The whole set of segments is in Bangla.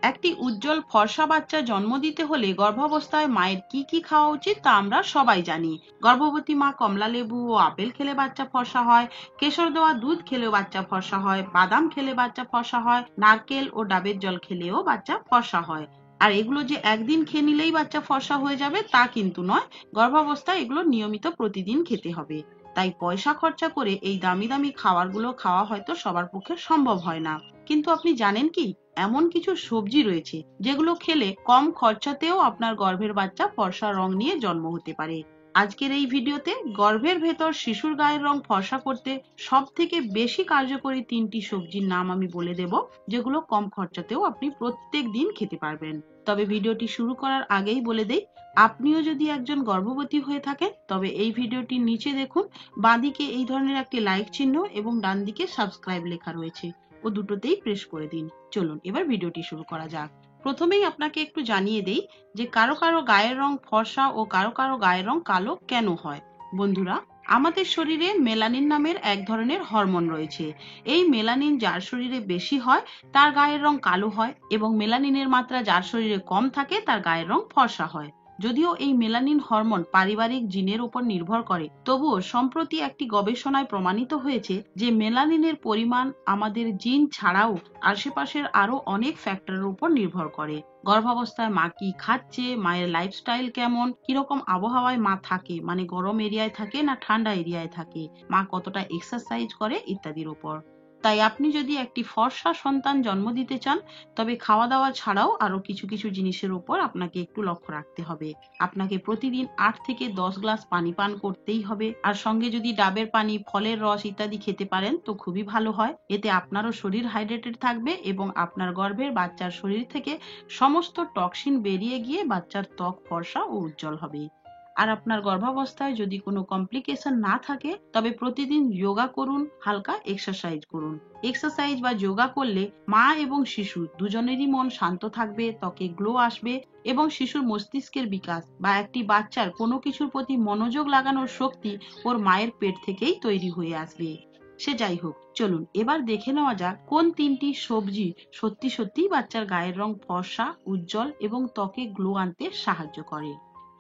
একটি উজ্জ্বল ফর্সা বাচ্চা জন্ম দিতে হলে গর্ভাবস্থায় মায়ের কি কি খাওয়া উচিত তা আমরা সবাই জানি। গর্ভবতী মা কমলা লেবু ও আপেল খেলে বাচ্চা ফর্সা হয়, কেশর দেওয়া দুধ খেলেও বাচ্চা ফর্সা হয়, বাদাম খেলে বাচ্চা ফর্সা হয়, নারকেল ও ডাবের জল খেলেও বাচ্চা ফর্সা হয়। আর এগুলো যে একদিন খেয়ে নিলেই বাচ্চা ফর্সা হয়ে যাবে তা কিন্তু নয়, গর্ভাবস্থায় এগুলো নিয়মিত প্রতিদিন খেতে হবে। তাই পয়সা খরচা করে এই দামি দামি খাবারগুলো খাওয়া হয়তো সবার পক্ষে সম্ভব হয় না, কিন্তু আপনি জানেন কি এমন কিছু সবজি রয়েছে যেগুলো খেলে কম খরচাতেও আপনার গর্ভের বাচ্চা ফর্সা রং নিয়ে জন্ম হতে পারে। আজকের এই ভিডিওতে গর্ভের ভেতর শিশুর গায়ের রং ফর্সা করতে সব থেকে বেশি কার্যকরী 3টি সবজির নাম আমি বলে দেব, যেগুলো কম খরচাতেও আপনি প্রত্যেক দিন খেতে পারবেন। তবে ভিডিওটি শুরু করার আগেই বলে দেই, আপনিও যদি একজন গর্ভবতী হয়ে থাকেন তবে এই ভিডিওটির নিচে দেখুন বাঁদিকে এই ধরনের একটি লাইক চিহ্ন এবং ডান দিকে সাবস্ক্রাইব লেখা রয়েছে, ও দুটোতেই প্রেস করে দিন। চলুন এবার ভিডিওটি শুরু করা যাক। প্রথমেই আপনাকে একটু জানিয়ে দেই যে কারো কারো গায়ের রং ফর্সা ও কারো কারো গায়ের রং কালো কেন হয়। বন্ধুরা, আমাদের শরীরে মেলানিন নামের এক ধরনের হরমোন রয়েছে। এই মেলানিন যার শরীরে বেশি হয় তার গায়ের রং কালো হয়, এবং মেলানিনের মাত্রা যার শরীরে কম থাকে তার গায়ের রং ফর্সা হয়। যদিও এই মেলানিন হরমোন পারিবারিক জিনের উপর নির্ভর করে, তবুও সম্প্রতি একটি গবেষণায় প্রমাণিত হয়েছে যে মেলানিনের পরিমাণ আমাদের জিন ছাড়াও আশেপাশের আরো অনেক ফ্যাক্টরের উপর নির্ভর করে। গর্ভাবস্থায় মা কি খাচ্ছে, মায়ের লাইফস্টাইল কেমন, কিরকম আবহাওয়ায় মা থাকে, মানে গরম এরিয়ায় থাকে না ঠান্ডা এরিয়ায় থাকে, মা কতটা এক্সারসাইজ করে ইত্যাদির উপর। তাই আপনি যদি একটি ফর্সা সন্তান জন্ম দিতে চান তবে খাওয়া দাওয়া ছাড়াও আরো কিছু কিছু জিনিসের উপর আপনাকে একটু লক্ষ্য রাখতে হবে। আপনাকে প্রতিদিন 8 থেকে 10 গ্লাস পানি পান করতেই হবে, আর সঙ্গে যদি ডাবের পানি, ফলের রস ইত্যাদি খেতে পারেন তো খুবই ভালো হয়। এতে আপনারও শরীর হাইড্রেটেড থাকবে এবং আপনার গর্ভের বাচ্চার শরীর থেকে সমস্ত টক্সিন বেরিয়ে গিয়ে বাচ্চার ত্বক ফর্সা ও উজ্জ্বল হবে। আর আপনার গর্ভাবস্থায় যদি কোনো কমপ্লিকেশন না থাকে তবে প্রতিদিন যোগা করুন, হালকা এক্সারসাইজ করুন। এক্সারসাইজ বা যোগা করলে মা এবং শিশু দুজনেরই মন শান্ত থাকবে, ত্বকে গ্লো আসবে এবং শিশুর মস্তিষ্কের বিকাশ বা একটি বাচ্চার কোনো কিছুর প্রতি মনোযোগ লাগানোর শক্তি ওর মায়ের পেট থেকেই তৈরি হয়ে আসবে। সে যাই হোক, চলুন এবার দেখে নেওয়া যাক কোন 3টি সবজি সত্যি সত্যি বাচ্চার গায়ের রং ফর্সা, উজ্জ্বল এবং ত্বকে গ্লো আনতে সাহায্য করে।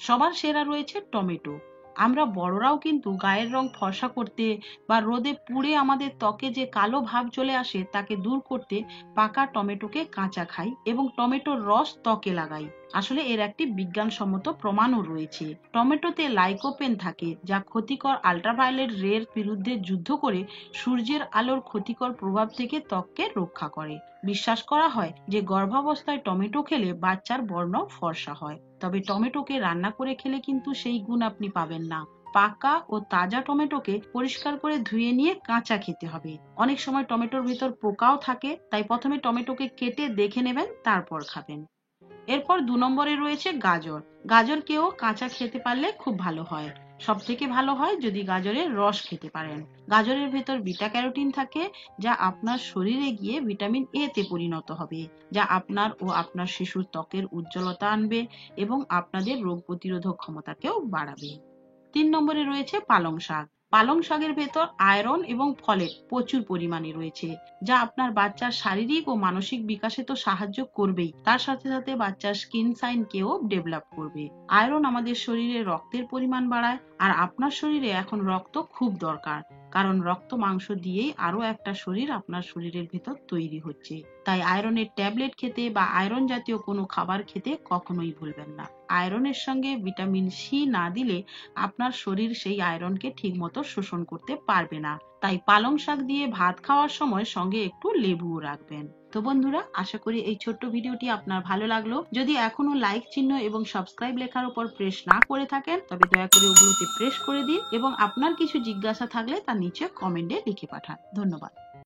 সবার সেরা রয়েছে টমেটো। আমরা বড়রাও কিন্তু গায়ের রং ফর্সা করতে বা রোদে পুড়ে আমাদের ত্বকে যে কালো ভাব চলে আসে তাকে দূর করতে পাকা টমেটোকে কাঁচা খাই এবং টমেটোর রস ত্বকে লাগাই। আসলে এর একটি বিজ্ঞানসম্মত প্রমাণও রয়েছে। টমেটোতে লাইকোপেন থাকে যা ক্ষতিকর আল্ট্রাভায়োলেট রের বিরুদ্ধে যুদ্ধ করে সূর্যের আলোর ক্ষতিকর প্রভাব থেকে ত্বককে রক্ষা করে। বিশ্বাস করা হয় যে গর্ভাবস্থায় টমেটো খেলে বাচ্চার বর্ণ ফর্সা হয়। তবে টমেটোকে রান্না করে খেলে কিন্তু সেই গুণ আপনি পাবেন না। পাকা ও তাজা টমেটোকে পরিষ্কার করে ধুয়ে নিয়ে কাঁচা খেতে হবে। অনেক সময় টমেটোর ভিতর পোকাও থাকে, তাই প্রথমে টমেটোকে কেটে দেখে নেবেন, তারপর খাবেন। এরপর 2 নম্বরে রয়েছে গাজর। গাজরকেও কাঁচা খেতে পারলে খুব ভালো হয়। সব থেকে ভালো হয় যদি গাজরের রস খেতে পারেন। গাজরের ভেতর বিটা ক্যারোটিন থাকে যা আপনার শরীরে গিয়ে ভিটামিন এ তে পরিণত হবে, যা আপনার ও আপনার শিশুর ত্বকের উজ্জ্বলতা আনবে এবং আপনাদের রোগ প্রতিরোধক ক্ষমতাকেও বাড়াবে। 3 নম্বরে রয়েছে পালং শাক। পালং শাকের ভেতর আয়রন এবং ফলেট প্রচুর পরিমাণে রয়েছে, যা আপনার বাচ্চার শারীরিক ও মানসিক বিকাশে তো সাহায্য করবেই, তার সাথে সাথে বাচ্চার স্কিন সাইনকেও ডেভেলপ করবে। আয়রন আমাদের শরীরে রক্তের পরিমাণ বাড়ায়, আর আপনার শরীরে এখন রক্ত খুব দরকার, কারণ রক্ত মাংস দিয়েই আরো একটা শরীর আপনার শরীরের ভেতর তৈরি হচ্ছে। তাই আয়রনের ট্যাবলেট খেতে বা আয়রন জাতীয় কোনো খাবার খেতে কখনোই ভুলবেন না। আয়রনের সঙ্গে ভিটামিন সি না দিলে আপনার শরীর সেই আয়রনকে ঠিকমতো শোষণ করতে পারবে না। তাই পালং শাক দিয়ে ভাত খাওয়ার সময় সঙ্গে একটু লেবুও রাখবেন। তো বন্ধুরা, আশা করি এই ছোট্ট ভিডিওটি আপনার ভালো লাগলো। যদি এখনো লাইক চিহ্ন এবং সাবস্ক্রাইব লেখার উপর প্রেস না করে থাকেন তবে দয়া করে ওগুলোতে প্রেস করে দিন, এবং আপনার কিছু জিজ্ঞাসা থাকলে তা নিচে কমেন্টে লিখে পাঠান। ধন্যবাদ।